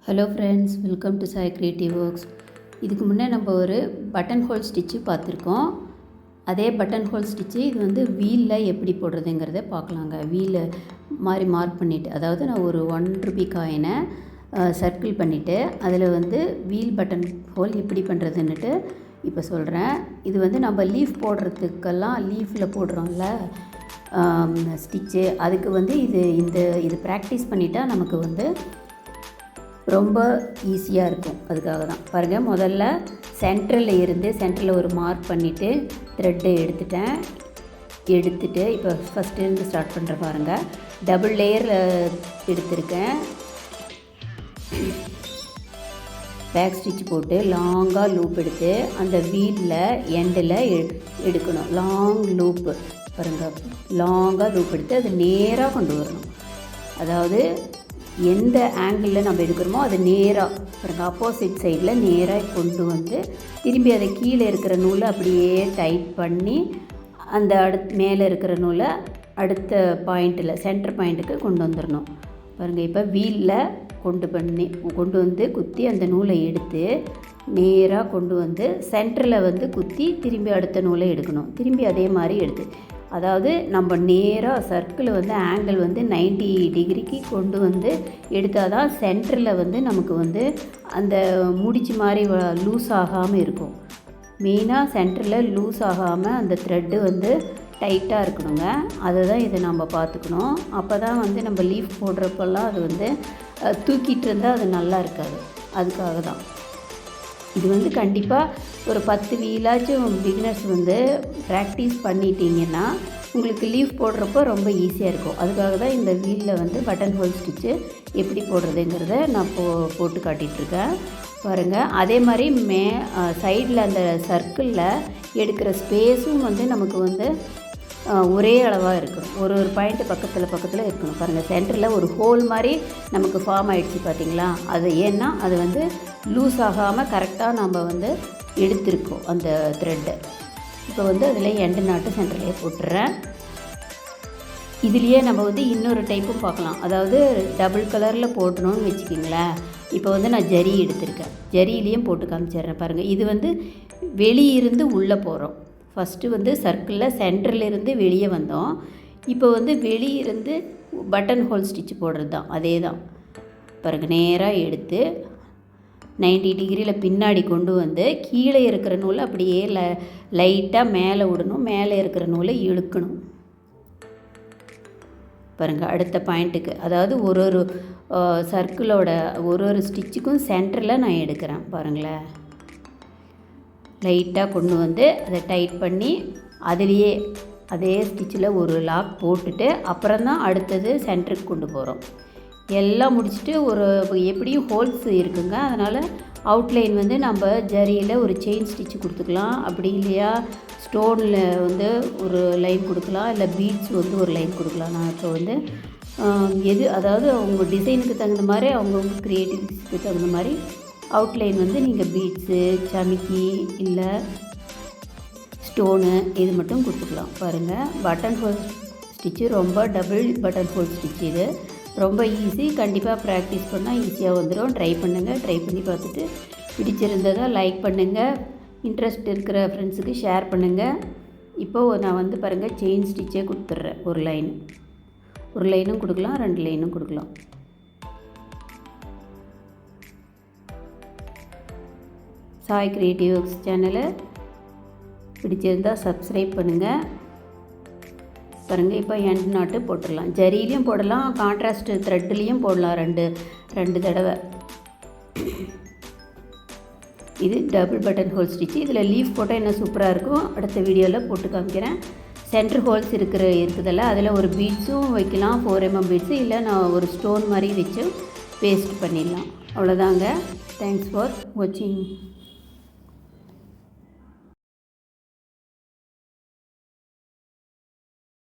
Hello friends, welcome to Sai creative works. இதுக்கு முன்னே நம்ம ஒரு பட்டன் ஹோல் ஸ்டிச்சு பார்த்துருக்கோம். அதே பட்டன் ஹோல் ஸ்டிச்சு இது வந்து வீலில் எப்படி போடுறதுங்கிறத பார்க்கலாங்க. வீலை மாதிரி மார்க் பண்ணிவிட்டு, அதாவது நான் ஒரு 1 ரூபி காயினை சர்க்கிள் பண்ணிவிட்டு அதில் வந்து வீல் பட்டன் ஹோல் எப்படி பண்ணுறதுன்னுட்டு இப்போ சொல்கிறேன். இது வந்து நம்ம லீஃப் போடுறதுக்கெல்லாம் லீஃபில் போடுறோம்ல ஸ்டிச்சு, அதுக்கு வந்து இது ப்ராக்டிஸ் பண்ணிட்டா நமக்கு வந்து ரொம்ப ஈஸியாக இருக்கும். அதுக்காக தான் பாருங்கள், முதல்ல சென்டரில் ஒரு மார்க் பண்ணிவிட்டு த்ரெட்டை எடுத்துட்டு இப்போ ஃபஸ்ட்டு ஸ்டார்ட் பண்ணுற பாருங்கள். டபுள் லேயரில் எடுத்திருக்கேன். பேக் ஸ்டிச் போட்டு லாங்காக லூப் எடுத்து அந்த வீலில் எண்டில் எடுக்கணும். லாங் லூப்பு பாருங்கள், லாங்காக லூப் எடுத்து அது நேராக கொண்டு வரணும். அதாவது எந்த ஆங்கிளில் நம்ம எடுக்கிறோமோ அது நேராக பாருங்கள், ஆப்போசிட் சைடில் நேராக கொண்டு வந்து திரும்பி அதை கீழே இருக்கிற நூலை அப்படியே டைட் பண்ணி அந்த மேலே இருக்கிற நூலை அடுத்த பாயிண்ட்டில் சென்டர் பாயிண்ட்டுக்கு கொண்டு வந்துடணும். பாருங்கள், இப்போ வீலில் கொண்டு வந்து குத்தி அந்த நூலை எடுத்து நேராக கொண்டு வந்து சென்டரில் வந்து குத்தி திரும்பி அடுத்த நூலை எடுக்கணும். திரும்பி அதே மாதிரி எடுத்து, அதாவது நம்ம நேராக சர்க்கிள் வந்து ஆங்கிள் வந்து 90 டிகிரிக்கு கொண்டு வந்து எடுத்தால் தான் சென்டரில் வந்து நமக்கு வந்து அந்த முடிச்சு மாதிரி லூஸ் ஆகாமல் இருக்கும். மெயினாக சென்டரில் லூஸ் ஆகாமல் அந்த த்ரெட்டு வந்து டைட்டாக இருக்கணுங்க. அதை தான் இதை நம்ம பார்த்துக்கணும். அப்போ தான் வந்து நம்ம லீஃப் போடுறப்பெல்லாம் அது வந்து தூக்கிட்டு இருந்தால் அது நல்லா இருக்காது. அதுக்காக தான் இது வந்து கண்டிப்பாக ஒரு 10 வீலாச்சும் பிகினர்ஸ் வந்து ப்ராக்டிஸ் பண்ணிட்டீங்கன்னா உங்களுக்கு லீஃப் போடுறப்போ ரொம்ப ஈஸியாக இருக்கும். அதுக்காக தான் இந்த வீலில் வந்து பட்டன் ஹோல் ஸ்டிச்சு எப்படி போடுறதுங்கிறத நான் போட்டு காட்டிகிட்ருக்கேன் பாருங்கள். அதே மாதிரி சைடில் அந்த சர்க்கிளில் எடுக்கிற ஸ்பேஸும் வந்து நமக்கு வந்து ஒரே அளவாக இருக்கணும். ஒரு பாயிண்ட்டு பக்கத்தில் இருக்கணும். பாருங்கள், சென்டரில் ஒரு ஹோல் மாதிரி நமக்கு ஃபார்ம் ஆகிடுச்சு பார்த்திங்களா. அது ஏன்னா அது வந்து லூஸ் ஆகாமல் கரெக்டாக நம்ம வந்து எடுத்திருக்கோம் அந்த த்ரெட்டை. இப்போ வந்து அதில் எண்டு நாட்டு சென்டர்லேயே போட்டுறேன். இதுலேயே நம்ம வந்து இன்னொரு டைப்பும் பார்க்கலாம். அதாவது டபுள் கலரில் போட்டணும்னு வச்சுக்கிங்களேன். இப்போ வந்து நான் ஜரி எடுத்திருக்கேன், ஜரியிலையும் போட்டு காமிச்சிடுறேன் பாருங்கள். இது வந்து வெளியிருந்து உள்ளே போகிறோம். ஃபஸ்ட்டு வந்து சர்க்கிளில் சென்டர்லேருந்து வெளியே வந்தோம். இப்போ வந்து வெளியிருந்து பட்டன் ஹோல் ஸ்டிச் போடுறது தான். அதே தான் பாருங்கள், நேராக எடுத்து 90 டிகிரியில் பின்னாடி கொண்டு வந்து கீழே இருக்கிற நூலை அப்படியே லைட்டாக மேலே விடணும். மேலே இருக்கிற நூலை இழுக்கணும் பாருங்கள் அடுத்த பாயிண்ட்டுக்கு. அதாவது ஒரு சர்க்கிளோட ஒரு ஸ்டிச்சுக்கும் சென்டரில் நான் எடுக்கிறேன் பாருங்களேன். லைட்டாக கொண்டு வந்து அதை டைட் பண்ணி அதுலேயே அதே ஸ்டிச்சில் ஒரு லாக் போட்டுட்டு அப்புறம் தான் அடுத்தது சென்டருக்கு கொண்டு போகிறோம். எல்லாம் முடிச்சுட்டு எப்படியும் ஹோல்ஸ் இருக்குங்க. அதனால் அவுட்லைன் வந்து நம்ம ஜரியில் ஒரு செயின் ஸ்டிச்சு கொடுத்துக்கலாம். அப்படி இல்லையா ஸ்டோனில் வந்து ஒரு லைன் கொடுக்கலாம், இல்லை பீட்ஸ் வந்து ஒரு லைன் கொடுக்கலாம். நான் இப்போ வந்து அதாவது அவங்க டிசைனுக்கு தகுந்த மாதிரி அவங்கவுங்க க்ரியேட்டிவிட்டிக்கு தகுந்த மாதிரி அவுட்லைன் வந்து நீங்கள் பீட்ஸு, சமிக்கி இல்லை ஸ்டோனு இது மட்டும் கொடுத்துக்கலாம். பாருங்கள், button whole stitch double button whole stitch இது ரொம்ப ஈஸி. கண்டிப்பாக ப்ராக்டிஸ் பண்ணால் ஈஸியாக வந்துடும். ட்ரை பண்ணுங்கள். ட்ரை பண்ணி பார்த்துட்டு பிடிச்சிருந்ததை லைக் பண்ணுங்கள். இன்ட்ரெஸ்ட் இருக்கிற ஃப்ரெண்ட்ஸுக்கு ஷேர் பண்ணுங்கள். இப்போது நான் வந்து பாருங்கள் செயின் ஸ்டிச்சே கொடுத்துட்றேன். ஒரு லைனும் கொடுக்கலாம், 2 லைனும் கொடுக்கலாம். சாய் கிரியேட்டிவ் ஒர்க்ஸ் சேனலை பிடிச்சிருந்தால் சப்ஸ்கிரைப் பண்ணுங்கள். பாருங்கள், இப்போ எண்ட் நாட்டு போட்டுடலாம். ஜரியிலையும் போடலாம், கான்ட்ராஸ்ட் த்ரெட்லேயும் போடலாம். ரெண்டு தடவை. இது டபுள் பட்டன் ஹோல் ஸ்டிச்சு. இதில் லீஃப் போட்டால் இன்னும் சூப்பராக இருக்கும். அடுத்த வீடியோவில் போட்டு காமிக்கிறேன். சென்டர் ஹோல்ஸ் இருக்குதில்ல, அதில் ஒரு பீட்ஸும் வைக்கலாம், 4mm பீட்ஸு, இல்லை நான் ஒரு ஸ்டோன் மாதிரி வச்சு பேஸ்ட் பண்ணிடலாம். அவ்வளோதாங்க. தேங்க்ஸ் ஃபார் வாட்சிங்.